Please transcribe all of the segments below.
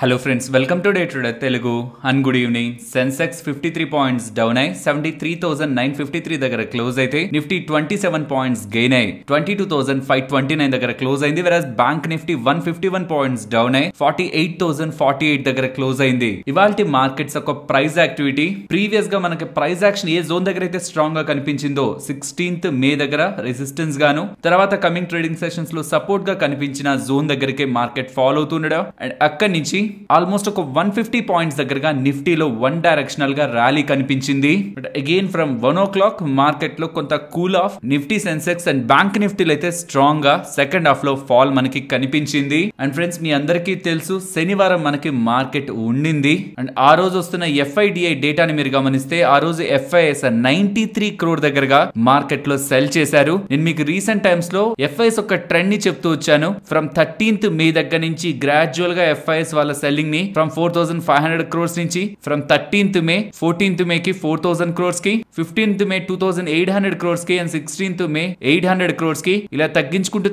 Hello friends, welcome to Day Trader Telugu and good evening. Sensex 53 points down ay 73,953 దగ్గర close అయితే Nifty 27 points gain అయి 22,529 దగ్గర close అయింది. వెరాస్ bank Nifty 151 points down అయి 48,048 దగ్గర close అయింది. ఇవాల్టి మార్కెట్స్ ఒక ప్రైస్ యాక్టివిటీ ప్రీవియస్ గా మనకి ప్రైస్ యాక్షన్ ఏ జోన్ దగ్గర అయితే స్ట్రాంగ్ గా కనిపించిందో 16th మే దగ్గర రెసిస్టెన్స్ గాను తర్వాత కమింగ్ ట్రేడింగ్ సెషన్స్ లో సపోర్ట్ గా కనిపించిన జోన్ దగ్గరికి మార్కెట్ ఫాలో అవుతుండడం అండ్ అక్కడి నుంచి ఆల్మోస్ట్ ఒక 150 పాయింట్స్ దగ్గరగా నిఫ్టీలో వన్ డైరెక్షనల్ గా ర్యాలీ కనిపించింది. But again from 1 o'clock market లో కొంత cool of Nifty Sensex and bank నిఫ్టీలో అయితే స్ట్రాంగ్ గా సెకండ్ హాఫ్ లో ఫాల్ మనకి కనిపించింది. అండ్ ఫ్రెండ్స్ మీ అందరికీ తెలుసు శనివారం మనకి మార్కెట్ ఉండింది అండ్ ఆ రోజు వస్తున్న FIDI డేటాని మీరు గమనిస్తే ఆ రోజు FIS 93 crore దగ్గరగా మార్కెట్ లో సెల్ చేశారు. నేను మీకు రీసెంట్ టైమ్స్ లో FIS ఒక ట్రెండ్ ని చెప్తూ వచ్చాను. ఫ్రమ్ 13th మే దగ్గర నుంచి గ్రాడ్యువల్ గా FIS వాళ్ళ సెల్లింగ్ ని ఫ్రమ్ 4,500 crores నుంచి ఫ్రమ్ 13th మే 14th మే కి 4,000 crores కి 15th మే 2,800 crores కి అండ్ 16th మే 800 crores కి ఇలా తగ్గించుకుంటూ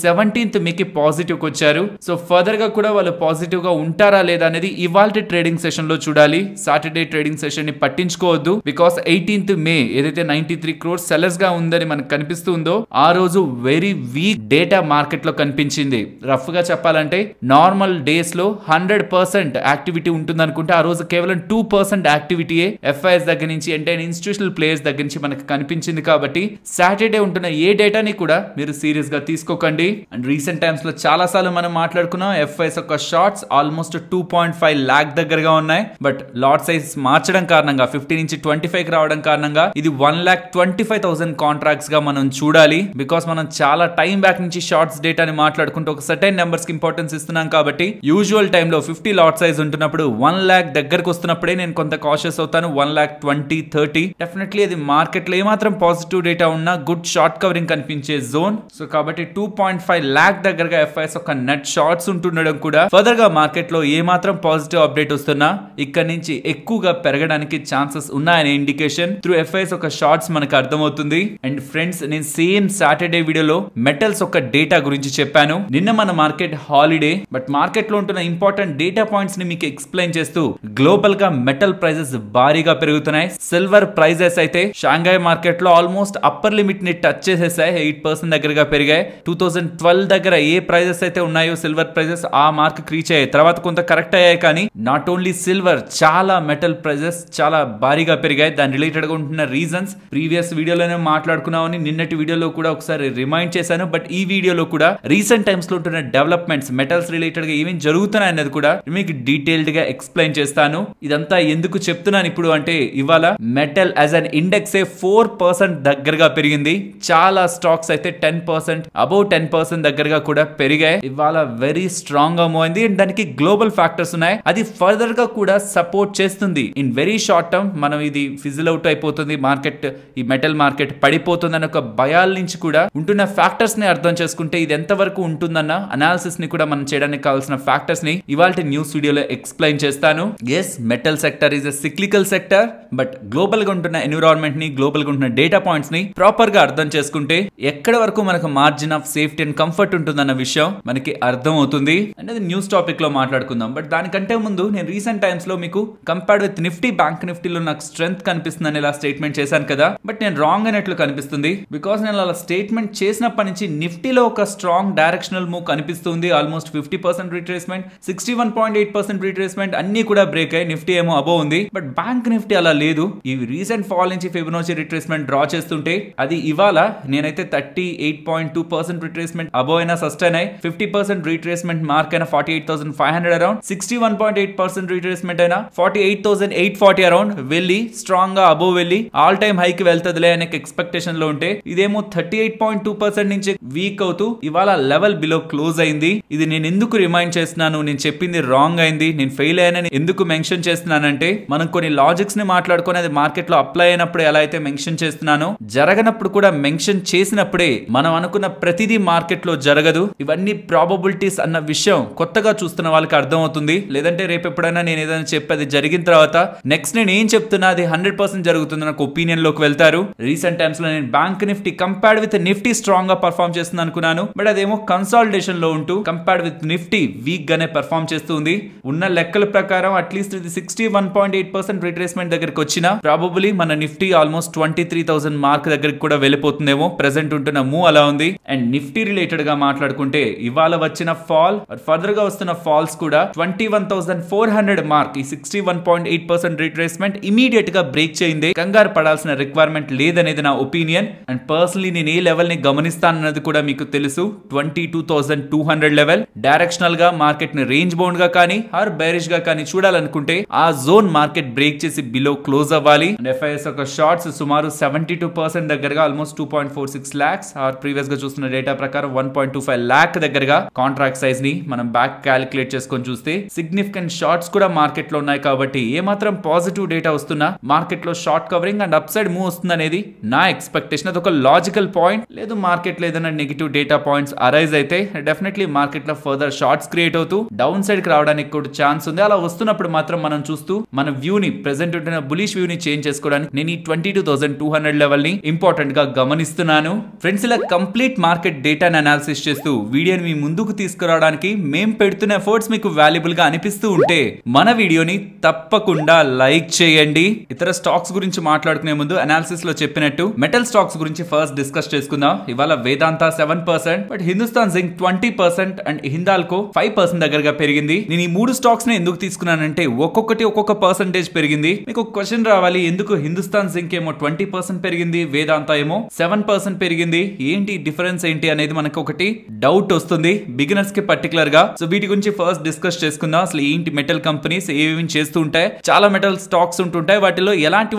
17th మే కి పాజిటివ్ కి వచ్చారు. సో ఫర్దర్ గా కూడా వాళ్ళు పాజిటివ్ గా ఉంటారా లేదా అనేది ఇవాల్టి ట్రేడింగ్ సెషన్ లో చూడాలి. సాటర్డే ట్రేడింగ్ సెషన్ ని పట్టించుకోవద్దు. బికాస్ 18th మే ఏదైతే 93 crores సెల్లర్స్ గా ఉందని మనకు కనిపిస్తుందో ఆ రోజు వెరీ వీక్ డేటా మార్కెట్ లో కనిపించింది. రఫ్ గా చెప్పాలంటే నార్మల్ డేస్ లో 100% యాక్టివిటీ ఉంటుంది అనుకుంటే ఆ రోజు కేవలం 2% యాక్టివిటీయే FIS దగ్గర నుంచి అంటే ఇన్స్టిట్యూషనల్ ప్లేయర్స్ దగ్గర నుంచి మనకు కనిపించింది. కాబట్టి సాటర్డే ఉంటున్న ఏ డేటాని కూడా మీరు సీరియస్ గా తీసుకోకండి. అండ్ రీసెంట్ టైమ్స్ లో చాలా సార్లు మనం మాట్లాడుకున్నాం FIS యొక్క షార్ట్స్ ఆల్మోస్ట్ 2.5 lakh దగ్గరగా ఉన్నాయి. బట్ లాట్ సైజ్ మార్చడం కారణంగా 50 నుంచి 25 కి రావడం కారణంగా ఇది 1,25,000 కాంట్రాక్ట్స్ గా మనం చూడాలి. బికాస్ మనం చాలా టైం బ్యాక్ నుంచి షార్ట్స్ డేటాని మాట్లాడుకుంటూ ఒక సర్టైన్ నెంబర్స్ కి ఇంపార్టెన్స్ ఇస్తున్నాం. కాబట్టి యూజువల్ టైంలో 50 లాట్ సైజ్ ఉంటున్నప్పుడు 1 lakh దగ్గరకు వస్తున్నప్పుడే నేను కొంత కాషియస్ అవుతాను. 1,20,000 30 డెఫినెట్లీ అది మార్కెట్ లో ఏమాత్రం పాజిటివ్ డేటా ఉన్నా గుడ్ షార్ట్ కవరింగ్ కనిపించే జోన్. సో కాబట్టి 2.5 lakh దగ్గరగా FIS ఒక నెట్ షార్ట్స్ ఉంటుండడం కూడా ఫర్దర్ గా మార్కెట్ లో ఏమాత్రం పాజిటివ్ అప్డేట్ వస్తున్నా ఇక్కడ నుంచి ఎక్కువగా పెరగడానికి ఛాన్సెస్ ఉన్నాయనే ఇండికేషన్ త్రూ FIS ఒక షార్ట్స్ మనకు అర్థమవుతుంది. అండ్ ఫ్రెండ్స్ నేను సేమ్ సాటర్డే వీడియోలో మెటల్స్ ఒక డేటా గురించి చెప్పాను. నిన్న మన మార్కెట్ హాలిడే బట్ మార్కెట్ లో ఉంటున్న ఇంపార్టెంట్ డేటా పాయింట్స్ ని మీకు ఎక్స్ప్లెయిన్ చేస్తూ గ్లోబల్ గా మెటల్ ప్రైజెస్ భారీగా పెరుగుతున్నాయి. సిల్వర్ ప్రైజెస్ అయితే షాంఘై మార్కెట్ లో ఆల్మోస్ట్ అప్పర్ లిమిట్ ని టచ్ చేసేసాయి. 8% దగ్గరగా పెరిగాయి. 2012 దగ్గర ఏ ప్రైజెస్ అయితే ఉన్నాయో సిల్వర్ ప్రైజెస్ ఆ మార్క్ రీచ్ అయ్యాయి. తర్వాత కొంత కరెక్ట్ అయ్యాయి కానీ నాట్ ఓన్లీ సిల్వర్ చాలా మెటల్ ప్రైజెస్ చాలా భారీగా పెరిగాయి. దాని రిలేటెడ్ గా ఉంటున్న రీజన్స్ ప్రీవియస్ వీడియోలోనే మాట్లాడుకున్నామని నిన్నటి వీడియోలో కూడా ఒకసారి రిమైండ్ చేశాను. బట్ ఈ వీడియోలో కూడా రీసెంట్ టైమ్స్ లో ఉంటున్న డెవలప్మెంట్స్ మెటల్స్ రిలేటెడ్ గా ఏమేమి జరుగుతున్నాయి అన్నది కూడా మీకు డీటెయిల్డ్ గా ఎక్స్ప్లెయిన్ చేస్తాను. ఇదంతా ఎందుకు చెప్తున్నాను ఇప్పుడు అంటే ఇవాళ మెటల్ యాజ్ అన్ ఇండెక్స్ 4% దగ్గరగా పెరిగింది. చాలా స్టాక్స్ అయితే 10% అబౌవ్ 10% దగ్గరగా కూడా పెరిగాయి. ఇవాళ వెరీ స్ట్రాంగ్ గా మూవ్ అయింది. దానికి గ్లోబల్ ఫ్యాక్టర్స్ ఉన్నాయి. అది ఫర్దర్ గా కూడా సపోర్ట్ చేస్తుంది. ఇన్ వెరీ షార్ట్ టర్మ్ మనం ఇది ఫిజిల్ అవుట్ అయిపోతుంది మార్కెట్ ఈ మెటల్ మార్కెట్ పడిపోతుంది అనే ఒక భయాల నుంచి కూడా ఉంటున్న ఫ్యాక్టర్స్ ని అర్థం చేసుకుంటే ఇది ఎంత వరకు ఉంటుందన్న అనాలిసిస్ ని కూడా మనం చేయడానికి కావాల్సిన ఫ్యాక్టర్స్ ని ఇవాల్టి న్యూస్ వీడియోలో ఎక్స్ప్లెయిన్ చేస్తాను. Yes metal sector is a cyclical sector but global గా ఉంటున్న ఎన్విరాన్మెంట్ ని గ్లోబల్ గా ఉంటున్న డేటా పాయింట్స్ ని ప్రాపర్ గా అర్థం చేసుకుంటే ఎక్కడ వరకు మనకు margin of safety and comfort ఉంటుందన్న విషయం మనకి అర్థం అవుతుంది. అనేది న్యూస్ టాపిక్ లో మాట్లాడుకుందాం. బట్ దానికంటే ముందు నేను రీసెంట్ టైమ్స్ లో మీకు కంపేర్డ్ విత్ నిఫ్టీ బ్యాంక్ నిఫ్టీలో నాకు స్ట్రెంగ్త్ కనిపిస్తుంది ఇలా స్టేట్మెంట్ చేశాను కదా. బట్ నేను రాంగ్ అనేట్లు కనిపిస్తుంది. బికాస్ నేను అలా స్టేట్మెంట్ చేసినప్పటి నుంచి నిఫ్టీలో ఒక స్ట్రాంగ్ డైరెక్షనల్ మూవ్ కనిపిస్తుంది. ఆల్మోస్ట్ 50% రిట్రేస్మెంట్ 61.8% రిట్రేస్మెంట్ అన్ని కూడా బ్రేక్ అయ్యి నిఫ్టీ ఏమో అబోవ్ ఉంది. బట్ బ్యాంక్ నిఫ్టీ అలా లేదు. ఈ రీసెంట్ ఫాల్ నుంచి ఫిబొనాచి రిట్రేస్మెంట్ డ్రా చేస్తుంటే అది ఇవాళ నేనైతే 38.2% రిట్రేస్మెంట్ అబోవ్ అయినా సస్టైన్ అయ్యి 50% రిట్రేస్మెంట్ మార్క్ అయినా 48,500 అరౌండ్ 61.8% రిట్రేస్మెంట్ అయినా 48,840 అరౌండ్ వెళ్ళి స్ట్రాంగ్ గా అబోవ్ వెళ్ళి ఆల్ టైమ్ హై కి వెళ్తదిలే అనే ఎక్స్పెక్టేషన్ లో ఉంటే ఇదేమో 38.2% నుంచి వీక్ అవుతూ ఇవాళ లెవెల్ బిలో క్లోజ్ అయింది. ఇది నేను ఎందుకు రిమైండ్ చేస్తున్నాను నేను చెప్పింది రాంగ్ అయింది నేను ఫెయిల్ అయ్యానని ఎందుకు మెన్షన్ చేస్తున్నానంటే మనం కొన్ని లాజిక్స్ ని మాట్లాడుకుని అది మార్కెట్ లో అప్లై అయినప్పుడు ఎలా అయితే మెన్షన్ చేస్తున్నానో జరగనప్పుడు కూడా మెన్షన్ చేసినప్పుడే మనం అనుకున్న ప్రతిదీ మార్కెట్ లో జరగదు. ఇవన్నీ ప్రాబబిలిటీస్ అన్న విషయం కొత్తగా చూస్తున్న వాళ్ళకి అర్థం అవుతుంది. లేదంటే రేపు ఎప్పుడైనా నేను ఏదైనా చెప్పేది జరిగిన తర్వాత నెక్స్ట్ నేను ఏం చెప్తున్నా అది 100% జరుగుతుంది నాకు ఒపీనియన్ లోకి వెళ్తారు. రీసెంట్ టైమ్స్ లో నేను bank Nifty compared with Nifty strong గా పర్ఫార్మ్ చేస్తుంది అనుకున్నాను. బట్ అదేమో కన్సాలిడేషన్ లో ఉంటూ కంపేర్డ్ విత్ నిఫ్టీ వీక్ గానే పర్ఫార్మ్ పర్ఫామ్ చేస్తుంది. ఉన్న లెక్కల ప్రకారం అట్లీస్ట్ ఇది 61.8% రిట్రేస్మెంట్ దగ్గరికి వచ్చినా ప్రాబబులీ మన నిఫ్టీ ఆల్మోస్ట్ 23,000 మార్క్ దగ్గరికి కూడా వెళ్ళిపోతుందేమో. ప్రెసెంట్ ఉంటున్న మూవ్ అలా ఉంది. అండ్ నిఫ్టీ రిలేటెడ్ గా మాట్లాడుకుంటే ఇవాళ వచ్చిన ఫాల్ ఫర్దర్ గా వస్తున్న ఫాల్స్ కూడా 21,400 మార్క్, ఈ 61.8% రిట్రేస్మెంట్ ఇమీడియట్ గా బ్రేక్ చేయింది. కంగారు పడాల్సిన రిక్వైర్మెంట్ లేదనేది నా ఒపీనియన్. అండ్ పర్సనలీ నేను ఏ లెవెల్ ని గమనిస్తానన్నది కూడా మీకు తెలుసు. 22,200 లెవెల్ డైరెక్షనల్ గా మార్కెట్ ని రేంజ్ బౌండ్ గా కానీ ఆర్ బేరిష్ గా కానీ చూడాలనుకుంటే ఆ జోన్ మార్కెట్ బ్రేక్ చేసి బిలో క్లోజ్ అవ్వాలి. అండ్ ఎఫ్ఐఎస్ ఒక షార్ట్స్ సుమారు 72% దగ్గరగా ఆల్మోస్ట్ 2.46 lakhs ఆర్ ప్రీవియస్ గా చూస్తున్న డేటా ప్రకారం 1.25 lakh దగ్గరగా కాంట్రాక్ట్ సైజ్ ని మనం బ్యాక్ క్యాలిక్యులేట్ చేసుకొని చూస్తే సిగ్నిఫికెంట్ షార్ట్స్ కూడా మార్కెట్ లో ఉన్నాయి. కాబట్టి ఏ మాత్రం పాజిటివ్ డేటా వస్తున్నా మార్కెట్ లో short covering and up side move వస్తుంది అనేది నా ఎక్స్పెక్టేషన్. అది ఒక లాజికల్ పాయింట్. లేదు మార్కెట్ లో ఏదైనా నెగిటివ్ డేటా పాయింట్స్ అరైజ్ అయితే డెఫినెట్లీ మార్కెట్ లో ఫర్దర్ షార్ట్స్ క్రియేట్ అవుతూ డౌన్ సైడ్ కి రావడానికి కూడా ఛాన్స్ ఉంది. అలా వస్తున్నప్పుడు మాత్రం మనం చూస్తూ మన వ్యూ ని ప్రెసెంట్ ఉంటున్న బులిష్ వ్యూ ని చేంజ్ చేసుకోవడానికి నేను ఈ 22,200 లెవెల్ ని ఇంపార్టెంట్ గా గమనిస్తున్నాను. ఫ్రెండ్స్, ఇలా కంప్లీట్ మార్కెట్ డేటాను అనాలిసిస్ చేస్తూ వీడియోని మీ ముందుకు తీసుకురావడానికి మేము పెడుతున్న ఎఫర్ట్స్ మీకు వాల్యుబుల్ గా అనిపిస్తూ ఉంటే మన వీడియోని తప్పకుండా లైక్ చేయండి. ఇతర స్టాక్స్ గురించి మాట్లాడుకునే ముందు అనాలిసిస్ లో చెప్పినట్టు మెటల్ స్టాక్స్ గురించి ఫస్ట్ డిస్కస్ చేసుకుందాం. ఇవాళ వేదాంత 7%, but Hindustan zinc 20% and Hindalco 5% దగ్గరగా పెరిగింది. నేను ఈ మూడు స్టాక్స్ ని ఎందుకు తీసుకున్నానంటే ఒక్కొక్కటి ఒక్కొక్క పర్సెంటేజ్ పెరిగింది. మీకు ఒక క్వశ్చన్ రావాలి, ఎందుకు హిందుస్థాన్ జింక్ ఏమో 20% పెరిగింది, వేదాంత ఏమో 7% పెరిగింది, ఏంటి డిఫరెన్స్ ఏంటి అనేది మనకు ఒకటి డౌట్ వస్తుంది బిగినర్స్ కి పర్టికులర్ గా. సో వీటి గురించి ఫస్ట్ డిస్కస్ చేసుకుందాం. అసలు ఏంటి మెటల్ కంపెనీస్ ఏమేమి చేస్తూ ఉంటాయి, చాలా మెటల్ స్టాక్స్ ఉంటుంటాయి,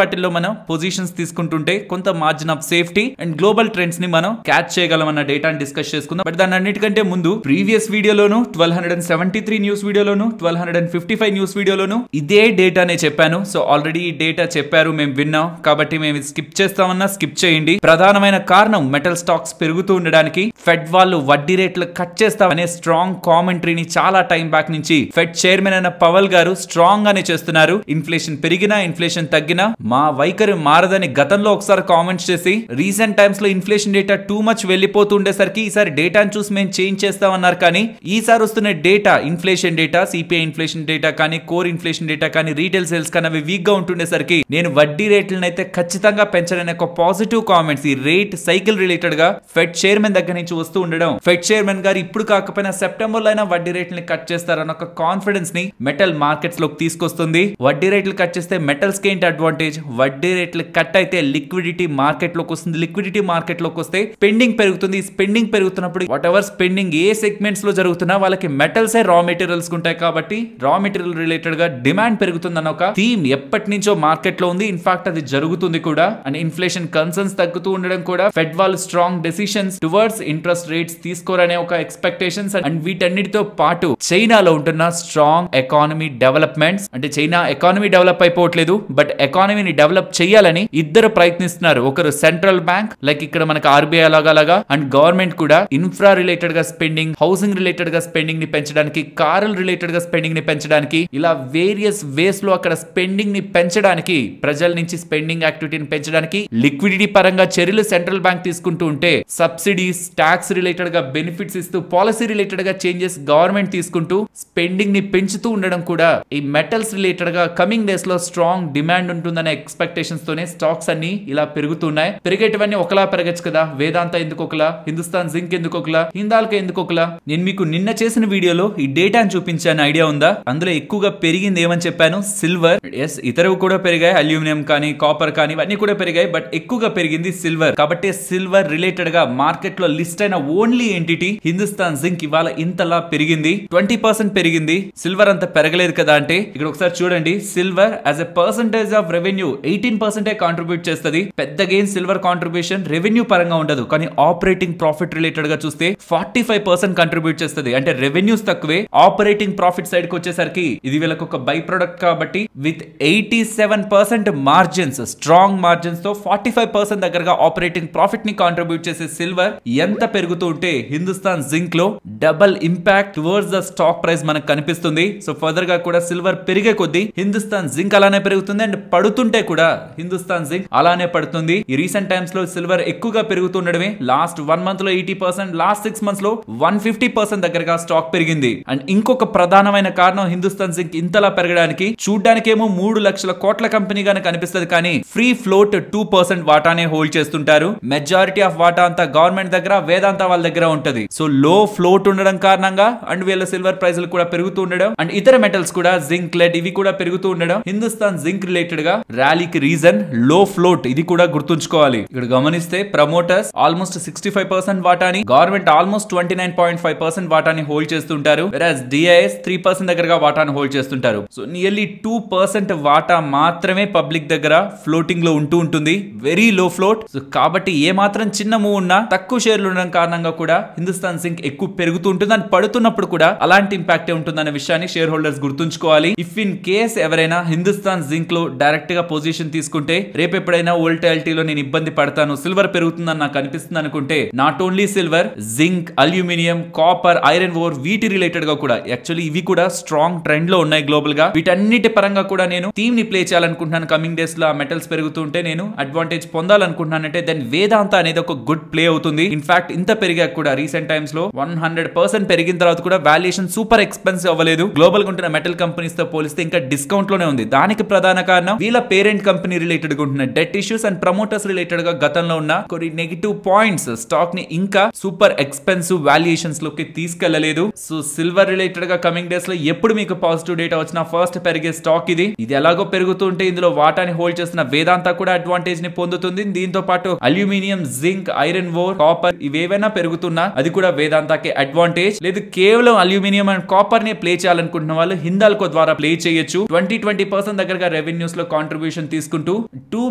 వాటిల్లో మనం పొజిషన్స్ తీసుకుంటుంటే కొంత margin of safety and global trends ని మనం క్యాచ్ చేయగలం అన్న డేటాని డిస్కస్ చేసుకుందాం. బట్ దాని అన్నిటికంటే ముందు ప్రీవియస్ వీడియోలోను 1273 న్యూస్ వీడియోలోను 1255 న్యూస్ వీడియోలోను ఇదే డేటానే చెప్పాను. సో ఆల్రెడీ ఈ డేటా చెప్పారు, మేము విన్నాం, కాబట్టి మేము స్కిప్ చేస్తామన్నా స్కిప్ చేయండి. ప్రధానమైన కారణం మెటల్ స్టాక్స్ పెరుగుతూ ఉండడానికి ఫెడ్ వాళ్ళు వడ్డీ రేట్లు కట్ చేస్తామనే స్ట్రాంగ్ కామెంటరీని చాలా టైం బ్యాక్ నుంచి ఫెడ్ చైర్మన్ అయిన పవల్ గారు స్ట్రాంగ్ గానే చేస్తున్నారు. ఇన్ఫ్లేషన్ పెరిగినా ఇన్ఫ్లేషన్ తగ్గినా మా వైఖరి మారదని గతంలో ఒకసారి కామెంట్స్ చేసి రీసెంట్ టైమ్స్ లో ఇన్ఫ్లేషన్ డేటా టూ మచ్ వెళ్ళిపోతూ ఉండేసరికి ఈసారి డేటాను చూసి మేము చేంజ్ చేస్తామన్నారు. కానీ ఈసారి వస్తున్న data inflation data, CPI inflation data కానీ కోర్ ఇన్ఫ్లేషన్ డేటా కానీ రీటైల్ సేల్స్ కానీ అవి వీక్ గా ఉంటుండేసరికి నేను వడ్డీ రేట్లను అయితే ఖచ్చితంగా పెంచాలనే ఒక పాజిటివ్ కామెంట్స్ ఈ రేట్ సైకిల్ రిలేటెడ్ గా ఫెడ్ చైర్మన్ దగ్గర నుంచి వస్తూ ఉండడం, ఫెడ్ చైర్మన్ గారు ఇప్పుడు కాకపోయినా సెప్టెంబర్ లో అయినా వడ్డీ రేట్లని కట్ చేస్తారన్న ఒక కాన్ఫిడెన్స్ ని మెటల్ మార్కెట్స్ లోకి తీసుకొస్తుంది. వడ్డీ రేట్లు కట్ చేస్తే మెటల్స్ కి ఏంటి అడ్వాంటేజ్, వడ్డీ రేట్లు కట్ అయితే లిక్విడిటీ మార్కెట్ లోకి వస్తుంది. లిక్విడిటీ మార్కెట్ లోకి వస్తే స్పెండింగ్ పెరుగుతుంది. స్పెండింగ్ పెరుగుతున్నప్పుడు what ever spending A segments లో జరుగుతున్నా వాళ్ళకి మెటల్స్ రా మెటీరియల్స్ ఉంటాయి. కాబట్టి రా మెటీరియల్ రిలేటెడ్ గా డిమాండ్ పెరుగుతుందన్న ఒక థీమ్ ఎప్పటి నుంచో మార్కెట్ లో ఉంది. ఇన్ఫాక్ట్ అది జరుగుతుంది కూడా. అండ్ ఇన్ఫ్లేషన్ కన్సర్న్స్ తగ్గుతూ ఉండడం కూడా ఫెడ్ వాళ్ళు strong decisions towards interest rates తీసుకోరనే ఒక ఎక్స్పెక్టేషన్స్. అండ్ వీటన్నిటితో పాటు చైనాలో ఉంటున్న స్ట్రాంగ్ ఎకానమీ డెవలప్మెంట్స్, అంటే చైనా ఎకానమీ డెవలప్ అయిపోవట్లేదు బట్ ఎకానమీని డెవలప్ చేయాలని ఇద్దరు ప్రయత్నిస్తున్నారు. ఒకరు సెంట్రల్ బ్యాంక్ లైక్ ఇక్కడ మనకు ఆర్బీఐ లాగా అండ్ గవర్నమెంట్ కూడా ఇన్ఫ్రా రిలేటెడ్ గా స్పెండింగ్, హౌసింగ్ రిలేటెడ్ గా స్పెండింగ్ ని పెంచడానికి, కార్ల రిలేటెడ్ గా స్పెండింగ్ ని పెంచడానికి, ఇలా వేరియస్ వేస్ లో అక్కడ స్పెండింగ్ ని పెంచడానికి, ప్రజల నుంచి స్పెండింగ్ యాక్టివిటీని పెంచడానికి లిక్విడిటీ పరంగా చర్యలు సెంట్రల్ బ్యాంక్ తీసుకుంటూ ఉంటే సబ్సిడీస్, ట్యాక్స్ రిలేటెడ్ గా బెనిఫిట్స్ ఇస్తూ, పాలసీ రిలేటెడ్ గా చేంజెస్ గవర్నమెంట్ తీసుకుంటూ స్పెండింగ్ ని పెంచుతూ ఉండడం కూడా ఈ మెటల్స్ రిలేటెడ్ గా కమింగ్ డేస్ లో స్ట్రాంగ్ డిమాండ్ ఉంటుందనే ఎక్స్పెక్టేషన్స్ తోనే స్టాక్స్ అన్ని ఇలా పెరుగుతున్నాయి. పెరిగేటివన్నీ ఒకలా పెరగచ్చు కదా, వేదాంత ఎందుకు ఒకలా, హిందుస్థాన్ జింక్ ఎందుకు ఒకలా, హిందాల్కో ఎందుకు ఒకలా. నేను మీకు నిన్న చేసిన వీడియోలో ఈ డేటాను చూపించాను, ఐడియా ఉందా? అందులో ఎక్కువగా పెరిగింది ఏమని చెప్పాను, సిల్వర్. ఎస్, ఇతరవి కూడా పెరిగాయి, అల్యూమినియం కానీ కాపర్ కానీ ఇవన్నీ కూడా పెరిగాయి, బట్ ఎక్కువగా పెరిగింది సిల్వర్. కాబట్టి సిల్వర్ రిలేటెడ్ గా మార్కెట్ లో లిస్ట్ అయిన ఓన్లీ ఎంటిటీ హిందుస్థాన్ జింక్ ఇవాళ ఇంతలా పెరిగింది, 20% పెరిగింది. సిల్వర్ అంత పెరగలేదు కదా అంటే ఇక్కడ ఒకసారి చూడండి, silver as a percentage of revenue 18% contribute చేస్తుంది. పెద్ద గెయిన్ సిల్వర్ కాంట్రిబ్యూషన్ రెవెన్యూ పరంగా ఉండదు, కానీ ఆపరేటింగ్ ప్రాఫిట్ రిలేటెడ్ గా చూస్తే 45% కంట్రిబ్యూట్ చేస్తుంది. అంటే రెవెన్యూస్ తక్కువే, ఆపరేటింగ్ ప్రాఫిట్ సైడ్ కి వచ్చేసరికి ఇది వీళ్ళకి ఒక బై ప్రొడక్ట్ కాబట్టి విత్ 87% మార్జిన్స్, స్ట్రాంగ్ మార్జిన్స్ తో 45% దగ్గరగా ఆపరేటింగ్ ప్రాఫిట్ ని కాంట్రిబ్యూట్ చేసే సిల్వర్ ఎంత పెరుగుతూ ఉంటే హిందుస్థాన్ జింక్ లో double impact towards the stock price మనకు కనిపిస్తుంది. సో ఫర్దర్ గా కూడా సిల్వర్ పెరిగే కొద్దీ హిందుస్థాన్ జింక్ అలానే పెరుగుతుంది అండ్ పడుతుంటే కూడా హిందుస్థాన్ జింక్ అలానే పడుతుంది. ఈ రీసెంట్ టైమ్స్ లో సిల్వర్ ఎక్కువగా పెరుగుతుండడమే, లాస్ట్ 1 మంత్ లో 80%, లాస్ట్ 6 మంత్స్ లో 150% దగ్గరగా స్టాక్ పెరిగింది. అండ్ అండ్ ఇంకొక ప్రధానమైన కారణం హిందుస్థాన్ జింక్ ఇంతలా పెరగడానికి, చూడ్డానికేమో 3 లక్షల కోట్ల కంపెనీగానే కనిపిస్తుంది, కానీ ఫ్రీ ఫ్లోట్ 2% వాటానే హోల్డ్ చేస్తుంటారు. మెజారిటీ ఆఫ్ వాటా అంతా గవర్నమెంట్ దగ్గర, వేదాంత వాళ్ళ దగ్గర ఉంటది. సో లో ఫ్లోట్ ఉండడం కారణంగా అండ్ వీళ్ళ సిల్వర్ ప్రైజులు కూడా పెరుగుతూ ఉండడం అండ్ ఇతర మెటల్స్ కూడా జింక్, లెడ్ ఇవి కూడా పెరుగుతూ ఉండడం హిందుస్థాన్ జింక్ రిలేటెడ్ గా ర్యాలీకి రీజన్. లో ఫ్లోట్ ఇది కూడా గుర్తుంచుకోవాలి. ఇక్కడ గమనిస్తే ప్రమోటర్స్ ఆల్మోస్ట్ 65% వాటాని, గవర్నమెంట్ ఆల్మోస్ట్ 29.5% వాటాని హోల్డ్ చేస్తుంటారు. వెరాజ్ డిఐఎస్ 3% దగ్గరగా వాటాను హోల్డ్ చేస్తుంటారు. సో నియర్లీ 2% వాటా మాత్రమే పబ్లిక్ దగ్గర ఫ్లోటింగ్ లో ఉంటూ ఉంటుంది. Very low float. సో కాబట్టి ఏ మాత్రం చిన్న మూవ్ ఉన్నా తక్కువ షేర్లు ఉండడం కారణంగా కూడా హిందుస్థాన్ జింక్ ఎక్కువ పెరుగుతూ ఉంటుంది. అని పడుతున్నప్పుడు కూడా అలాంటి ఇంపాక్ట్ ఉంటుందన్న విషయాన్ని షేర్ హోల్డర్స్ గుర్తుంచుకోవాలి. ఇఫ్ ఇన్ కేస్ ఎవరైనా హిందుస్థాన్ జింక్ లో డైరెక్ట్ గా పొజిషన్ తీసుకుంటే రేపు ఎప్పుడైనా వోల్టాలిటీలో నేను ఇబ్బంది పడతాను, సిల్వర్ పెరుగుతుందని నాకు అనిపిస్తుంది అనుకుంటే not only silver, zinc, aluminium, copper, iron ore వీటి రిలేటెడ్ గా కూడా యాక్చువల్లీ ఇవి కూడా స్ట్రాంగ్ ట్రెండ్ లో ఉన్నాయి గ్లోబల్ గా. వీటన్నిటి పరంగా కూడా నేను థీమ్ ని ప్లే చేయాలనుకుంటున్నాను. కమింగ్ డేస్ లో మెటల్స్ పెరుగుతుంటే నేను అడ్వాంటేజ్ పొందాలనుకుంటున్నానంటే దెన్ వేదాంత అనేది ఒక గుడ్ ప్లే అవుతుంది. ఇన్ఫాక్ట్ ఇంత పెరిగా కూడా రీసెంట్ టైమ్స్ లో 100% పెరిగిన తర్వాత కూడా వాల్యుయేషన్ సూపర్ ఎక్స్పెన్సివ్ అవ్వలేదు. గ్లోబల్ గా ఉంటున్న మెటల్ కంపెనీస్ తో పోలిస్తే ఇంకా డిస్కౌంట్ లోనే ఉంది. దానికి ప్రధాన కారణం వీళ్ళ పేరెంట్ కంపెనీ రిలేటెడ్ గా ఉంటున్న debt issues and promoters related గా గతంలో ఉన్న కొన్ని నెగిటివ్ పాయింట్స్ స్టాక్ ని ఇంకా సూపర్ ఎక్స్పెన్సివ్ వాల్యుయేషన్స్ లోకి తీసుకెళ్లలేదు. సో సిల్వర్ రిలేటెడ్ గా కమింగ్ డేస్ లో ఎప్పుడు మీకు పాజిటివ్ డేటా వచ్చినా ఫస్ట్ పెరిగే స్టాక్ ఇది. ఇది ఎలాగో పెరుగుతుంటే ఇందులో వాటాని హోల్డ్ చేస్తున్న వేదాంత కూడా అడ్వాంటేజ్ ని పొందుతుంది. దీంతో పాటు aluminium, zinc, iron ore, copper ఇవేవైనా పెరుగుతున్నా అది కూడా వేదాంతకి అడ్వాంటేజ్. లేదు కేవలం అల్యూమినియం అండ్ కాపర్ ని ప్లే చేయాలనుకుంటున్న వాళ్ళు హిందాల్కో ద్వారా ప్లే చేయొచ్చు. 20% దగ్గరగా రెవెన్యూస్ లో కాంట్రిబ్యూషన్ తీసుకుంటూ 2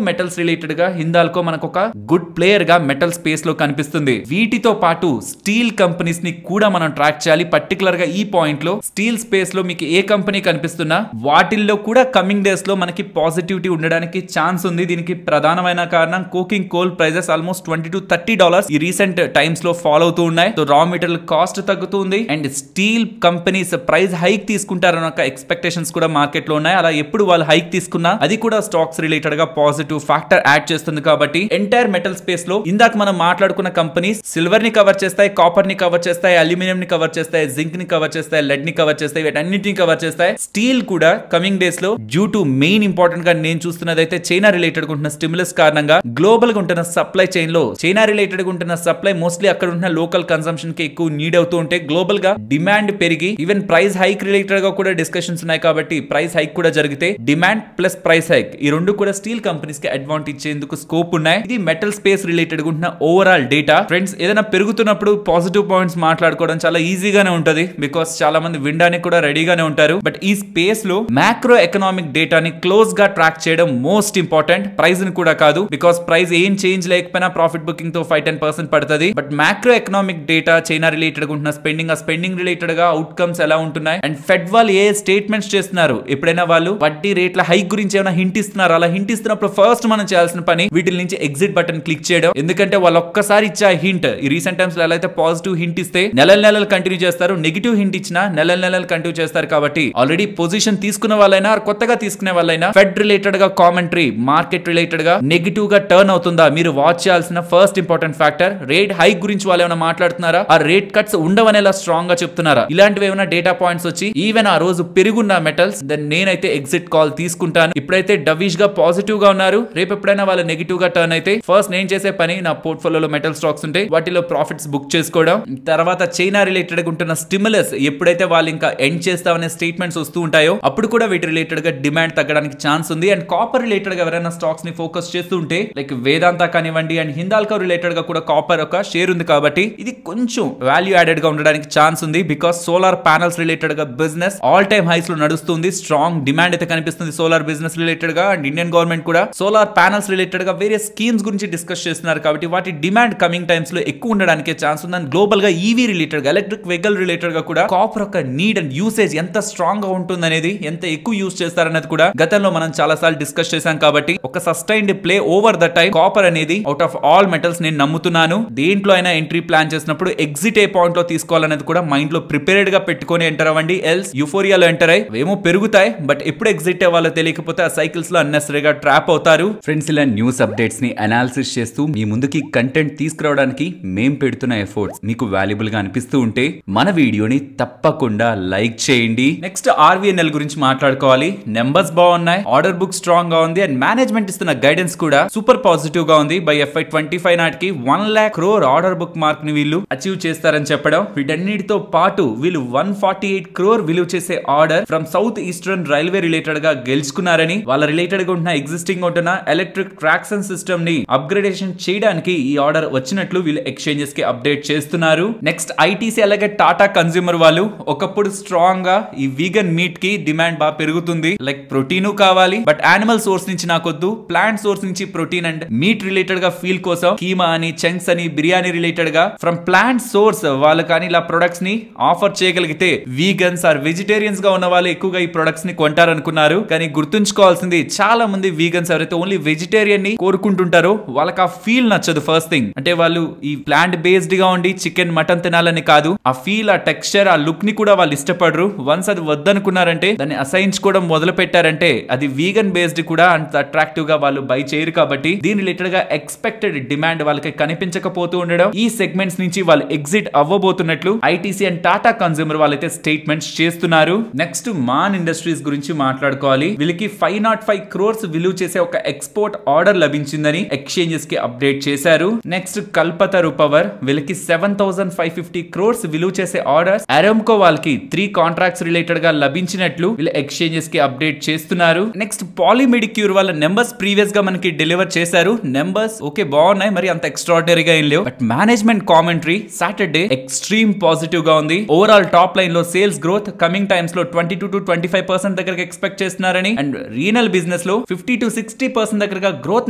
మెటల్స్ రిలేటెడ్ గా హిందాల్కో మనకు ఒక గుడ్ ప్లేయర్ గా మెటల్ స్పేస్ లో కనిపిస్తుంది. వీటితో పాటు స్టీల్ కంపెనీస్ ని కూడా మనం ట్రాక్ చేయాలి. పర్టికులర్ గా ఈ పాయింట్ లో స్టీల్ స్పేస్ లో మీకు ఏ కంపెనీ కనిపిస్తున్నా వాటిల్లో కూడా కమింగ్ డేస్ లో మనకి పాజిటివిటీ ఉండడానికి ఛాన్స్ ఉంది. దీనికి ప్రధానమైన కారణం coking coal prices almost $20 to $30 ఈ రీసెంట్ టైమ్స్ లో ఫాలో అవుతూ ఉన్నాయి. సో రా మెటీరియల్ కాస్ట్ తగ్గుతుంది and steel companies price hike తీసుకుంటారన్న ఒక ఎక్స్పెక్టేషన్స్ కూడా మార్కెట్ లో ఉన్నాయి. అలా ఎప్పుడు వాళ్ళు హైక్ తీసుకున్నా అది కూడా స్టాక్స్ రిలేటెడ్ గా పాజిటివ్ ఫ్యాక్టర్ యాడ్ చేస్తుంది. కాబట్టి ఎంటైర్ మెటల్ స్పేస్ లో ఇందాక మనం మాట్లాడుకున్న కంపెనీస్ సిల్వర్ ని కవర్ చేస్తాయి, కాపర్ ని కవర్ చేస్తాయి, అల్యూమినియం ని కవర్ చేస్తాయి, జింక్ ని కవర్ చేస్తాయి, లెడ్ ని కవర్ చేస్తాయి, వీటన్నిటిని కవర్ చేస్తాయి. స్టీల్ కూడా కమింగ్ డేస్ లో డ్యూ టు మెయిన్ ఇంపార్టెంట్ గా నేను చూస్తున్నది అయితే చైనా రిలేటెడ్ గా ఉంటున్న స్టిమ్యులస్ కారణంగా గ్లోబల్ గా ఉంటున్న సప్లై చైన్ లో చైనా రిలేటెడ్ గా ఉంటున్న సప్లై మోస్ట్లీ అక్కడ ఉంటున్న లోకల్ కన్సంప్షన్ కి ఎక్కువ నీడ్ అవుతూ ఉంటే గ్లోబల్ గా డిమాండ్ పెరిగి ఈవెన్ ప్రైస్ హైక్ రిలేటెడ్ గా కూడా డిస్కషన్స్ ఉన్నాయి. కాబట్టి ప్రైస్ హైక్ కూడా జరిగితే డిమాండ్ ప్లస్ ప్రైస్ హైక్ ఈ రెండు కూడా స్టీల్ కంపెనీస్ కి అడ్వాంటేజ్ ఇచ్చేందుకు స్కోప్ ఉన్నాయి. ఇది మెటల్ స్పేస్ రిలేటెడ్ గా ఉంటున్న ఓవరాల్ డేటా. ఫ్రెండ్స్ ఏదైనా పెరుగుతున్నప్పుడు పాజిటివ్ పాయింట్స్ మాట్లాడుకోవడం చాలా ఈజీగానే ఉంటది, బికాస్ చాలా మంది వినడానికి కూడా రెడీగానే ఉంటారు. బట్ ఈ స్పేస్ లో మ్యాక్రో ఎకనామిక్ డేటాని క్లోజ్ గా ట్రాక్ చేయడం మోస్ట్ ఇంపార్టెంట్. ప్రైస్ ని కూడా కాదు, బికాస్ ప్రైస్ ఏం చేంజ్ లేకపోయినా ప్రాఫిట్ బుకింగ్ తో 5-10% పడుతుంది. But macro economic data China related గా ఉంటున్న స్పెండింగ్, ఆ స్పెండింగ్ రిలేటెడ్ గా అవుట్కమ్స్ ఎలా ఉంటున్నాయి అండ్ ఫెడ్ వాళ్ళు ఏ స్టేట్మెంట్స్ చేస్తున్నారు, ఎప్పుడైనా వాళ్ళు వడ్డీ రేట్ల హైక్ గురించి ఏమైనా హింట్ ఇస్తున్నారు, అలా హింట్ ఇస్తున్నప్పుడు ఫస్ట్ మనం చేయాల్సిన పని వీటి నుంచి ఎగ్జిట్ బటన్ క్లిక్ చేయడం. ఎందుకంటే వాళ్ళు ఒక్కసారి ఇచ్చే హింట్ ఈ రీసెంట్ టైమ్స్ లో ఎలా అయితే పాజిటివ్ హింట్ ఇస్తే నెలలు కంటిన్యూ చేస్తారు, నెగిటివ్ హింట్ ఇచ్చినా నెలలు కంటిన్యూ చేస్తారు. కాబట్టి ఆల్రెడీ పొజిషన్ తీసుకున్న వాళ్ళైనా కొత్తగా తీసుకునే వాళ్ళైనా ఫెడ్ రిలేటెడ్ గా కామెంటరీ, మార్కెట్ రిలేటెడ్ గా నెగిటివ్ గా టర్న్ అవుతుందా మీరు వాచ్ చేయాల్సిన first important factor. Rate hike గురించి వాళ్ళు ఏమైనా మాట్లాడుతున్నారా, ఆ రేట్ కట్స్ ఉండవనేలా స్ట్రాంగ్ గా చెప్తున్నారా, ఇలాంటివి ఏమైనా డేటా పాయింట్స్ వచ్చి ఈవెన్ ఆ రోజు పెరుగున్న మెటల్స్ దెన్ నేనైతే ఎగ్జిట్ కాల్ తీసుకుంటాను. ఇప్పుడైతే డవిష్ గా పాజిటివ్ గా ఉన్నారు, రేపు ఎప్పుడైనా వాళ్ళు నెగిటివ్ గా టర్న్ అయితే ఫస్ట్ నేను చేసే పని నా పోర్ట్ఫోలియోలో మెటల్ స్టాక్స్ ఉంటాయి వాటిలో ప్రాఫిట్స్ బుక్ చేసుకోవడం. తర్వాత చైనా రిలేటెడ్ గా ఉంటున్న స్టిమ్యులస్ ఎప్పుడైతే వాళ్ళు ఇంకా ఎండ్ చేస్తామనే స్టేట్మెంట్స్ వస్తూ ఉంటాయో అప్పుడు కూడా వీటి రిలేటెడ్ గా డిమాండ్ తగ్గడానికి ఛాన్స్ ఉంది. అండ్ కాపర్ రిలేటెడ్ గా ఎవరైనా స్టాక్స్ ని ఫోకస్ చేస్తూ ఉంటే లైక్ వేదాంత కానివ్వండి అండ్ హిందాల్కో రిలేటెడ్ గా కూడా కాపర్ ఒక షేర్ ఉంది. కాబట్టి ఇది కొంచెం వాల్యూ యాడెడ్ గా ఉండడానికి ఛాన్స్ ఉంది, బికాస్ సోలార్ ప్యానల్స్ రిలేటెడ్ గా బిజినెస్ ఆల్ టైమ్ హైస్ లో నడుస్తుంది. స్ట్రాంగ్ డిమాండ్ అయితే కనిపిస్తుంది సోలార్ బిజినెస్ రిలేటెడ్ గా. అండ్ ఇండియన్ గవర్నమెంట్ కూడా సోలార్ ప్యానల్స్ రిలేటెడ్ గా వేరే స్కీమ్స్ గురించి డిస్కస్ చేస్తున్నారు. కాబట్టి వాటి డిమాండ్ కమింగ్ టైమ్స్ లో ఎక్కువ ఉండడానికి ఛాన్స్ ఉంది. అండ్ గ్లోబల్ గా ఈవీ రిలేటెడ్ గా, ఎలక్ట్రిక్ వెహికల్ రిలేటెడ్ గా కూడా కాపర్ యొక్క నీడ్ అండ్ యూసేజ్ ఎంత స్ట్రాంగ్ గా ఉంటుంది అనేది, ఎంత ఎక్కువ యూజ్ చేస్తారనేది కూడా గతంలో మనం చాలా సార్లు డిస్కస్ చేశాం. కాబట్టి ఒక sustained play over the time copper అనేది అవుట్ ఆఫ్ ఆల్ మెటల్స్ నేను నమ్ముతున్నాను. దేంట్లో అయినా ఎంట్రీ ప్లాన్ చేసినప్పుడు ఎగ్జిట్ ఏ పాయింట్ లో తీసుకోవాలనేది కూడా మైండ్ లో ప్రిపేర్డ్ గా పెట్టుకొని ఎంటర్ అవ్వండి. ఎల్స్ యూఫోరియాలో ఎంటర్ అయ్యి ఏమో పెరుగుతాయి బట్ ఎప్పుడు ఎగ్జిట్ అవ్వాలో తెలియకపోతే ఆ సైకిల్స్ లో అన్నెసరీగా ట్రాప్ అవుతారు. ఫ్రెండ్స్ ఇలా న్యూస్ అప్డేట్స్ ని అనాలిసిస్ చేస్తూ మీ ముందుకి కంటెంట్ తీసుకురావడానికి మేం పెడుతున్న ఎఫర్ట్స్ మీకు వాల్యుబుల్ గా అనిపిస్తూ ఉంటే మన వీడియోని తప్పకుండా లైక్ చేయండి. నెక్స్ట్ RVNL గురించి మాట్లాడుకోవాలి. నెంబర్స్ బాగున్నాయి, ఆర్డర్ బుక్ స్ట్రాంగ్ గా ఉంది అండ్ మేనేజ్మెంట్ ఇస్తున్న గైడెన్స్ కూడా సూపర్ పాజిటివ్ గా ఉంది. బై FY25 నాటికి 1 lakh crore order book mark ని వీళ్ళు అచీవ్ చేస్తారని చెప్పడం. వీటన్నిటితో పాటు వీళ్ళు 148 crore విలువ చేసే order from south eastern railway related గా గెలుచుకున్నారని, వాళ్ళ రిలేటెడ్ గా ఉంటున్న ఎగ్జిస్టింగ్ ఉంటున్న ఎలక్ట్రిక్ ట్రాక్షన్ సిస్టమ్ ని అప్గ్రేడేషన్ చేయడానికి ఈ ఆర్డర్ వచ్చినట్లు వీళ్ళు ఎక్స్చేంజెస్ కి అప్డేట్ చేస్తున్నారు. నెక్స్ట్ ITC అలాగే టాటా కన్స్యూమర్ వాళ్ళు ఒకప్పుడు స్ట్రాంగ్ గా ఈ వీగన్ మీట్ కి డిమాండ్ బాగా పెరుగుతుంది. లైక్ ప్రోటీన్ కావాలి బట్ యానిమల్ సోర్స్ నుంచి నాకొద్దు, ప్లాంట్ సోర్స్ నుంచి ప్రోటీన్ అండ్ మీట్ రిలేటెడ్ గా ఫీల్ కోసం కీమా అని, చంక్స్ అని, బిర్యానీ రిలేటెడ్ గా ఫ్రమ్ ప్లాంట్ సోర్స్ వాళ్ళు కానీ ఇలా ప్రొడక్ట్స్ ని ఆఫర్ చేయగలిగితే వీగన్స్ ఆర్ వెజిటేరియన్స్ గా ఉన్న వాళ్ళు ఎక్కువగా ఈ ప్రొడక్ట్స్ ని కొంటారనుకున్నారు. కానీ గుర్తుంచుకోవాల్సింది చాలా మంది వీగన్స్ ఎవరైతే ఓన్లీ వెజిటేరియన్ ని కోరుకుంటుంటారో వాళ్ళకి ఆ ఫీల్ నచ్చదు. ఫస్ట్ థింగ్ అంటే వాళ్ళు ఈ ప్లాంట్ బేస్డ్ గా ఉండి చికెన్ మటన్ తినాలని కాదు, ఆ ఫీల్, ఆ టెక్స్చర్, ఆ లుక్ ని కూడా వాళ్ళు ఇష్టపడరు. వన్స్ అది వద్దనుకున్నారంటే దాన్ని అసహించుకోవడం మొదలు పెట్టారంటే అది వీగన్ బేస్డ్ కూడా అంత అట్రాక్టివ్ గా వాళ్ళు బై చేయరు. కాబట్టి దీని రిలేటెడ్ గా ఎక్స్పెక్టెడ్ డిమాండ్ వాళ్ళకి కనిపించకపోతూ ఉండడం, ఈ సెగ్మెంట్స్ నుంచి వాళ్ళు ఎగ్జిట్ అవ్వబోతున్నట్లు ITC అండ్ టాటా కన్స్యూమర్ వాళ్ళైతే స్టేట్మెంట్స్ చేస్తున్నారు. నెక్స్ట్ మాన్ ఇండస్ట్రీస్ గురించి మాట్లాడుకోవాలి. వీళ్ళకి 505 crores విలువ చేసే ఒక ఎక్స్పోర్ట్ ఆర్డర్ లభించిందని ఎక్స్చేంజెస్ కి అప్డేట్ చేశారు. నెక్స్ట్ కల్పతరు పవర్ వీళ్ళకి 7550 crores విలువ చేసే ఆర్డర్స్ అరామ్కో వాళ్ళకి 3 కాంట్రాక్ట్స్ రిలేటెడ్ గా లభించినట్లు వీళ్ళు ఎక్స్చేంజెస్ కి అప్డేట్ చేస్తున్నారు. నెక్స్ట్ పాలిమెడిక్యూర్ వాళ్ళ నెంబర్స్ ప్రీవియస్ గా మనకి డెలివర్ చేశారు. నెంబర్స్ ఓకే బాగున్నాయి, మరి అంత ఎక్స్ట్రాడినరీగా ఏం లేవు. But management commentary Saturday extreme positive గా ఉంది. ఓవరాల్ టాప్ లైన్ లో సేల్స్ గ్రోత్ కమింగ్ టైమ్స్ లో 22 to 25% దగ్గరకు ఎక్స్పెక్ట్ చేస్తున్నారని అండ్ రీనల్ బిజినెస్ లో 50 to 60% దగ్గరగా గ్రోత్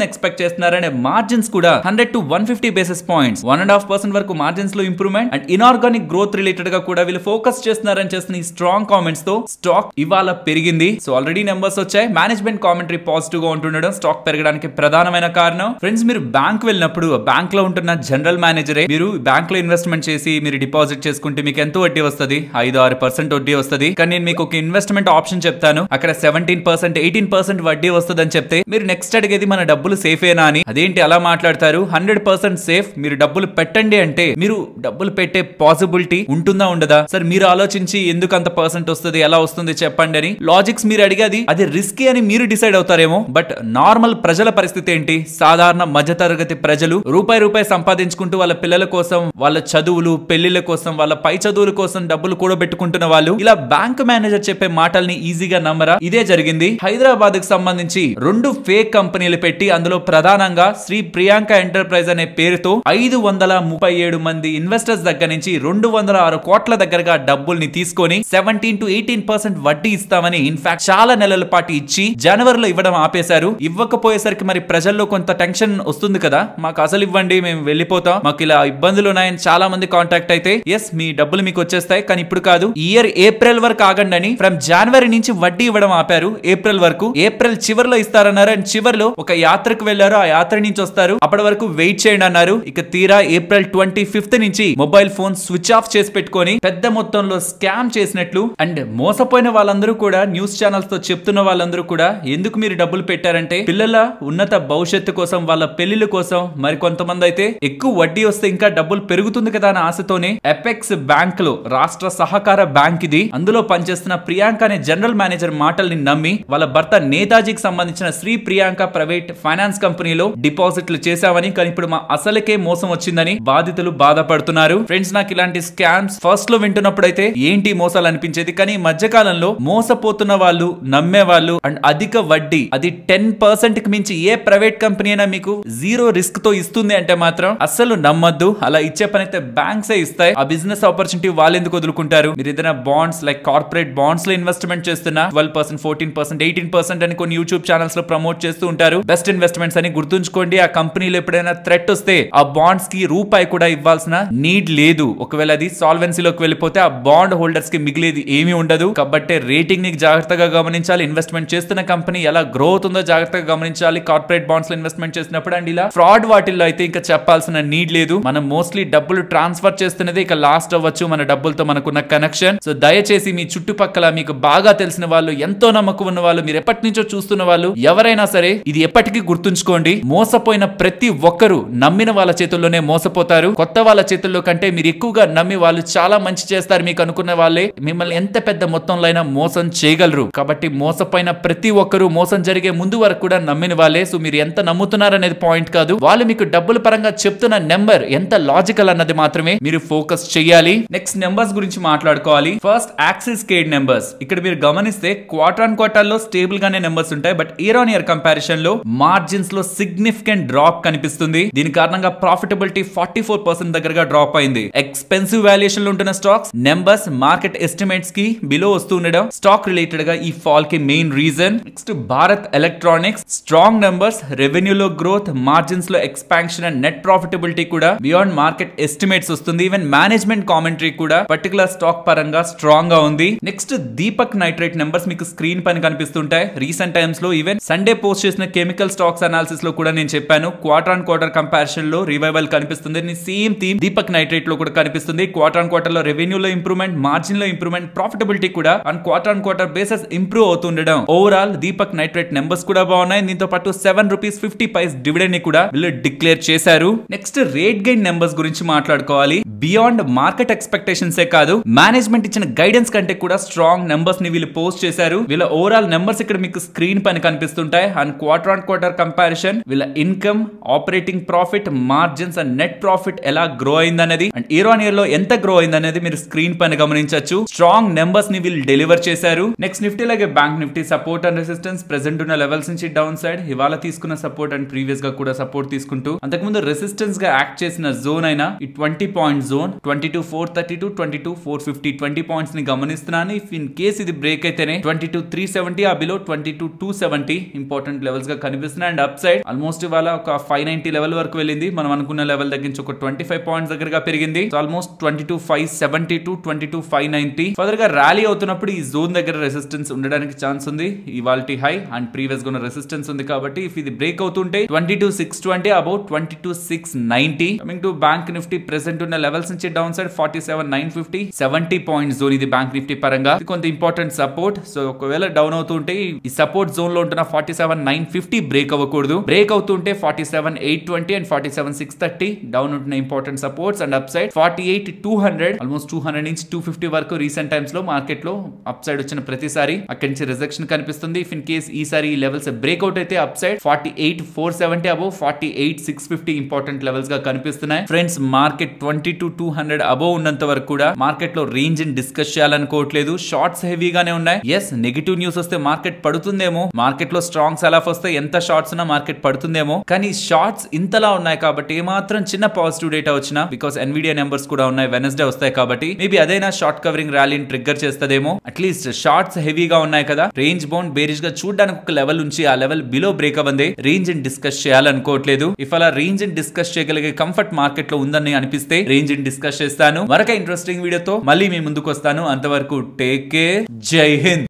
ని ఎక్స్పెక్ట్ చేస్తున్నారని, మార్జిన్స్ కూడా 100 to 150 basis points 1.5% వరకు మార్జిన్స్ లో improvement and inorganic growth related గా కూడా వీళ్ళు ఫోకస్ చేస్తున్నారని చేస్తున్న ఈ స్ట్రాంగ్ కామెంట్స్ తో స్టాక్ ఇవాళ పెరిగింది. సో ఆల్రెడీ నెంబర్స్ వచ్చాయి, మేనేజ్మెంట్ కామెంటరీ పాజిటివ్ గా ఉంటుండడం స్టాక్ పెరగడానికి ప్రధానమైన కారణం. ఫ్రెండ్స్, మీరు బ్యాంక్ వెళ్ళినప్పుడు బ్యాంక్ లో ఉంటున్న జనరల్ మేనేజరే మీరు బ్యాంక్ లో ఇన్వెస్ట్మెంట్ చేసి మీరు డిపాజిట్ చేసుకుంటే మీకు ఎంత వడ్డీ వస్తుంది? 5-6% వడ్డీ వస్తుంది. కానీ నేను మీకు ఒక ఇన్వెస్ట్మెంట్ ఆప్షన్ చెప్తాను, అక్కడ 17% 18% వడ్డీ వస్తుంది అని చెప్తే మీరు నెక్స్ట్ అడిగేది మన డబ్బులు సేఫేనా అని. అదేంటి అలా మాట్లాడతారు? 100% సేఫ్, మీరు డబ్బులు పెట్టండి అంటే మీరు డబ్బులు పెట్టే పాసిబిలిటీ ఉంటుందా ఉండదా? సార్ మీరు ఆలోచించి ఎందుకు అంత పర్సెంట్ వస్తుంది, ఎలా వస్తుంది చెప్పండి అని లాజిక్స్ మీరు అడిగేది అది రిస్కీ అని మీరు డిసైడ్ అవుతారేమో. బట్ నార్మల్ ప్రజల పరిస్థితి ఏంటి? సాధారణ మధ్యతరగతి ప్రజలు రూపాయి సంపాదించుకుంటూ వాళ్ళ పిల్లల కోసం, వాళ్ళ చదువులు, పెళ్లిళ్ల కోసం, వాళ్ళ పై చదువుల కోసం డబ్బులు కూడబెట్టుకుంటున్న వాళ్ళు ఇలా బ్యాంక్ మేనేజర్ చెప్పే మాటల్ని ఈజీగా నమ్మరా? ఇదే జరిగింది. హైదరాబాద్ కు సంబంధించి 2 ఫేక్ కంపెనీలు పెట్టి అందులో ప్రధానంగా శ్రీ ప్రియాంక ఎంటర్ప్రైజ్ అనే పేరుతో 537 మంది ఇన్వెస్టర్స్ దగ్గర నుంచి 206 కోట్ల దగ్గరగా డబ్బుల్ని తీసుకొని 17 to 18% వడ్డీ ఇస్తామని ఇన్ఫాక్ట్ చాలా నెలల పాటు ఇచ్చి జనవరిలో ఇవ్వడం ఆపేశారు. ఇవ్వకపోయేసరికి మరి ప్రజల్లో కొంత టెన్షన్ వస్తుంది కదా, మాకు అసలు ఇవ్వండి, మేము వెళ్ళిపోతాం, మాకు ఇలా ఇబ్బందులు ఉన్నాయని చాలా మంది కాంటాక్ట్ అయితే ఎస్ మీ డబ్బులు మీకు వచ్చేస్తాయి, కానీ ఇప్పుడు కాదు, ఇయర్ ఏప్రిల్ వరకు ఆగండి అని ఫ్రమ్ జనవరి నుంచి వడ్డీ ఇవ్వడం ఆపారు. ఏప్రిల్ వరకు, ఏప్రిల్ చివరిలో ఇస్తారన్నారు అండ్ చివరిలో ఒక యాత్రకు వెళ్లారు, ఆ యాత్ర నుంచి వస్తారు, అప్పటి వరకు వెయిట్ చేయండి అన్నారు. ఇక తీరా ఏప్రిల్ 25th నుంచి మొబైల్ ఫోన్ స్విచ్ ఆఫ్ చేసి పెట్టుకొని పెద్ద మొత్తంలో స్కామ్ చేసినట్లు అండ్ మోసపోయిన వాళ్ళందరూ కూడా న్యూస్ ఛానల్స్ తో చెప్తున్న వాళ్ళందరూ కూడా ఎందుకు మీరు డబ్బులు పెట్టారంటే పిల్లల ఉన్నత భవిష్యత్తు కోసం, వాళ్ళ పెళ్లిళ్ళ కోసం, మరి కొంతమంది అయితే ఎక్కువ వడ్డీ వస్తే ఇంకా డబ్బులు పెరుగుతుంది కదా అనే ఆశతోనే ఎపెక్స్ బ్యాంక్ లో, రాష్ట్ర సహకార బ్యాంక్ ఇది, అందులో పనిచేస్తున్న ప్రియాంక అనే జనరల్ మేనేజర్ మాటల్ని నమ్మి వాళ్ళ భర్త నేతాజీకి సంబంధించిన శ్రీ ప్రియాంక ప్రైవేట్ ఫైనాన్స్ కంపెనీలో డిపాజిట్లు చేశామని, కానీ ఇప్పుడు మా అసలుకే మోసం వచ్చిందని బాధితులు బాధపడుతున్నారు. ఫ్రెండ్స్, నాకు ఇలాంటి స్కామ్స్ ఫస్ట్ లో వింటున్నప్పుడు అయితే ఏంటి మోసాలు అనిపించేది, కానీ మధ్య కాలంలో మోసపోతున్న వాళ్ళు, నమ్మే వాళ్ళు అండ్ అధిక వడ్డీ, అది 10% కి మించి ఏ ప్రైవేట్ కంపెనీ అయినా మీకు 0 రిస్క్ తో ఇస్తుంది అంటే మాత్రం అస్సలు నమ్మద్దు. అలా ఇచ్చే పని అయితే బ్యాంక్సే ఇస్తాయి. ఆ బిజినెస్ ఆపర్చునిటీ వాళ్ళు ఎందుకు వదులుకుంటారు? మీరు ఏదైనా బాండ్స్ లైక్ కార్పొరేట్ బాండ్స్ లో ఇన్వెస్ట్మెంట్ చేస్తున్నా 12%, 14%, 18% అని కొన్ని యూట్యూబ్ ఛానల్స్ లో ప్రమోట్ చేస్తూ ఉంటారు. బెస్ట్ ఇన్వెస్ట్మెంట్స్ అని గుర్తుంచుకోండి. ఆ కంపెనీలో ఎప్పుడైనా థ్రెట్ వస్తే ఆ బాండ్స్ కి రూపాయి కూడా ఇవ్వాల్సిన నీడ్ లేదు. ఒకవేళ అది సాల్వెన్సీలోకి వెళ్ళిపోతే ఆ బాండ్ హోల్డర్స్ కి మిగిలేది ఏమీ ఉండదు. కాబట్టి రేటింగ్ ని జాగ్రత్తగా గమనించాలి. ఇన్వెస్ట్మెంట్ చేస్తున్న కంపెనీ ఎలా గ్రో అవుతుందో జాగ్రత్తగా గమనించాలి. కార్పొరేట్ బాండ్స్ లో ఇన్వెస్ట్మెంట్ చేసినప్పుడు అండ్ ఇలా ఫ్రాడ్ వాటిల్లో అయితే ఇంకా చెప్పాల్సిన నీడ్ లేదు. మనం మోస్ట్లీ డబ్బులు ట్రాన్స్ఫర్ చేస్తున్నది ఇక లాస్ట్ అవ్వచ్చు మన డబ్బులతో మనకున్న కనెక్షన్. సో దయచేసి మీ చుట్టుపక్కల మీకు బాగా తెలిసిన వాళ్ళు, ఎంతో నమ్మకం ఉన్న వాళ్ళు, మీరు ఎప్పటి నుంచో చూస్తున్న వాళ్ళు ఎవరైనా సరే ఇది ఎప్పటికీ గుర్తుంచుకోండి. మోసపోయిన ప్రతి ఒక్కరు నమ్మిన వాళ్ళ చేతుల్లోనే మోసపోతారు. కొత్త వాళ్ళ చేతుల్లో కంటే మీరు ఎక్కువగా నమ్మి వాళ్ళు చాలా మంచి చేస్తారు మీకు అనుకున్న వాళ్ళే మిమ్మల్ని ఎంత పెద్ద మొత్తంలో అయినా మోసం చేయగలరు. కాబట్టి మోసపోయిన ప్రతి ఒక్కరూ మోసం జరిగే ముందు వరకు కూడా నమ్మిన వాళ్ళే. సో మీరు ఎంత నమ్ముతున్నారు అనేది పాయింట్ కాదు, వాళ్ళు మీకు డబ్బుల పరంగా చెప్తున్న నెంబర్ ఎంత లాజికల్ అన్నది మాత్రమే మీరు ఫోకస్ చేయాలి. నెక్స్ట్ నెంబర్స్ గురించి మాట్లాడుకోవాలి. First Axis Cades numbers. ఇక్కడ మీరు గమనిస్తే క్వార్టర్ ఆన్ క్వార్టర్ లో స్టేబుల్ గానే నెంబర్స్ ఉంటాయి, but year on year comparison లో మార్జిన్స్ లో సిగ్నిఫికెంట్ డ్రాప్ కనిపిస్తుంది. దీని కారణంగా ప్రాఫిటబిలిటీ 44% దగ్గరగా డ్రాప్ అయింది. ఎక్స్పెన్సివ్ వాల్యుయేషన్ లో ఉంటున్న స్టాక్స్ నెంబర్స్ మార్కెట్ ఎస్టిమేట్స్ కి బిలో వస్తూ ఉండడం స్టాక్ రిలేటెడ్ గా ఈ ఫాల్ కి main reason. Next Bharat electronics strong numbers, రెవెన్యూలో గ్రోత్, మార్జిన్స్ లో ఎక్స్పాన్షన్ అండ్ నెట్ ప్రాఫిటబిలిటీ కూడా బియాండ్ మార్కెట్ ఎస్టిమేట్స్ వస్తుంది. ఈవెన్ మేనేజ్మెంట్ కామెంటరీ కూడా పర్టికులర్ స్టాక్ పరంగా స్ట్రాంగ్ గా ఉంది. నెక్స్ట్ దీపక్ నైట్రేట్ నెంబర్స్ మీకు స్క్రీన్ పైన కనిపిస్తుంటాయి. రీసెంట్ టైమ్స్ లో ఈవెన్ సండే పోస్ట్ చేసిన కెమికల్ స్టాక్స్ అనాలిసిస్ లో కూడా నేను చెప్పాను, క్వార్టర్ ఆన్ క్వార్టర్ కంపారిజన్ లో రివైవల్ కనిపిస్తుంది. సేమ్ థీమ్ దీపక్ నైట్రేట్ లో కూడా కనిపిస్తుంది. క్వార్టర్ ఆన్ క్వార్టర్ లో రెవెన్యూలో ఇంప్రూవ్మెంట్, మార్జిన్ లో ఇంప్రూవ్మెంట్, ప్రాఫిటబిలిటీ కూడా ఆన్ క్వార్టర్ బేసిస్ ఇంప్రూవ్ అవుతుండడం. ఓవరాల్ దీపక్ నైట్రేట్ నెంబర్స్ కూడా బాగున్నాయి. దీంతో పాటు ₹7.50 డివిడెండ్ ని కూడా వీళ్ళు డిక్లేర్ చేశారు. నెక్స్ట్ రేట్ గెయిన్ నెంబర్స్ గురించి మాట్లాడుకోవాలి. బియాండ్ మార్కెట్ ఎక్స్పెక్టేషన్స్ ఏ కాదు, మేనేజ్మెంట్ ఇచ్చిన గైడెన్స్ కంటే కూడా స్ట్రాంగ్ నెంబర్స్ ని వీళ్ళు పోస్ట్ చేశారు. వీళ్ళ ఓవరాల్ నెంబర్స్ ఇక్కడ మీకు స్క్రీన్ పైన కనిపిస్తుంటాయి. And quarter on quarter comparison వీళ్ళ income, operating profit, margins and net profit ఎలా గ్రో అయింది అనేది అండ్ ఇయర్ ఆన్ ఇయర్ లో ఎంత గ్రో అయింది అనేది మీరు స్క్రీన్ పైన గమనించవచ్చు. స్ట్రాంగ్ నెంబర్స్ ని వీళ్ళు డెలివర్ చేశారు. నెక్స్ట్ నిఫ్టీ లాగే bank Nifty support and resistance present ఉన్న లెవెల్స్ నుంచి డౌన్ సైడ్ ఇవాళ తీసుకున్న సపోర్ట్ అండ్ ప్రీవియస్ గా కూడా సపోర్ట్ తీసుకుంటూ అంతకుముందు రెసిస్టెన్స్ గా యాక్ట్ చేసిన జోన్ అయినా ఈ 20 పాయింట్ జోన్ 22,430 to 22,450 20 పాయింట్స్ ని గమనిస్తున్నాను. ఇఫ్ ఇన్ కేస్ ఇది బ్రేక్ అయితేనే 22,370 ఆ బిలో 22,270 ఇంపార్టెంట్ లెవెల్స్ గా కనిపిస్తున్నాయి. అండ్ అప్ సైడ్ ఆల్మోస్ట్ ఇవాళ ఒక 590 లెవెల్ వరకు వెళ్ళింది. మనం అనుకున్న లెవెల్ దగ్గర నుంచి ఒక 25 పాయింట్స్ దగ్గరగా పెరిగింది. ఆల్మోస్ట్ 22,570 to 22,590 ఫర్దర్ గా ర్యాలీ అవుతున్నప్పుడు ఈ జోన్ దగ్గర రెసిస్టెన్స్ ఉండడానికి ఛాన్స్ ఉంది. ఇవాళ హై అండ్ ప్రీవియస్ గా ఉన్న రెసిస్టెన్స్ ఉంది కాబట్టి ఇఫ్ ఇది బ్రేక్ అవుతుంటే 22,620 about 22,690. Coming to bank Nifty present ఉన్న లెవెల్స్ నుంచి డౌన్ సైడ్ 47,950 70 పాయింట్స్ జోన్ ఇది బ్యాంక్ నిఫ్టీ పరంగా. ఇది కొంత ఇంపార్టెంట్ సపోర్ట్. సో ఒకవేళ డౌన్ అవుతుంటే ఈ సపోర్ట్ జోన్ లో ఉంటున్న 47,950 బ్రేక్ అవ్వకూడదు. బ్రేక్ అవుతుంటే 47,820 అండ్ 47,630 డౌన్ ఉంటున్న important supports. And up side 48,200 almost 200 నుంచి 250 వరకు రీసెంట్ టైమ్స్ లో మార్కెట్ లో అప్ సైడ్ వచ్చిన ప్రతిసారి అక్కడి నుంచి రిజెక్షన్ కనిపిస్తుంది. ఇఫ్ ఇన్ కేస్ ఈసారి ఈ లెవెల్స్ బ్రేక్అవుట్ అయితే up side 48,470 above 48,650 important levels గా కనిపిస్తున్నాయి. ఫ్రెండ్స్ మార్కెట్ 20,200 అబౌవ్ ఉన్నంత వరకు కూడా మార్కెట్ లో రేంజ్ ని డిస్కస్ చేయాలనుకోవట్లేదు. షార్ట్స్ హెవీగానే ఉన్నాయి. ఎస్ నెగిటివ్ న్యూస్ వస్తే మార్కెట్ పడుతుందేమో, మార్కెట్ లో స్ట్రాంగ్ సెల్ ఆఫ్ వస్తే ఎంత షార్ట్స్ ఉన్నా మార్కెట్ పడుతుందేమో, కానీ షార్ట్స్ ఇంతలా ఉన్నాయి కాబట్టి ఏమాత్రం చిన్న పాజిటివ్ డేటా వచ్చినా బికాస్ ఎన్విడియా నెంబర్స్ కూడా ఉన్నాయి, వెనస్డే వస్తాయి కాబట్టి మేబీ అదైనా షార్ట్ కవరింగ్ ర్యాలీని ట్రిగ్గర్ చేస్తదేమో. అట్లీస్ట్ షార్ట్స్ హెవీగా ఉన్నాయి కదా, రేంజ్ బౌండ్ బేరిష్ గా చూడడానికి ఒక లెవెల్ ఉంచి ఆ లెవెల్ బిలో బ్రేక్ అవ్వందే రేంజ్ ని డిస్కస్ చేయాలనుకోవట్లేదు. ఇఫ్ అలా రేంజ్ ని డిస్కస్ చేయగలిగే కంఫర్ట్ మార్కెట్ లో ఉందని అనిపిస్తే రేంజ్ ని డిస్కస్ చేస్తాను. మరొక ఇంట్రెస్టింగ్ వీడియోతో మళ్ళీ మీ ముందుకు వస్తాను. అంతవరకు టేక్ కేర్, జై హింద్.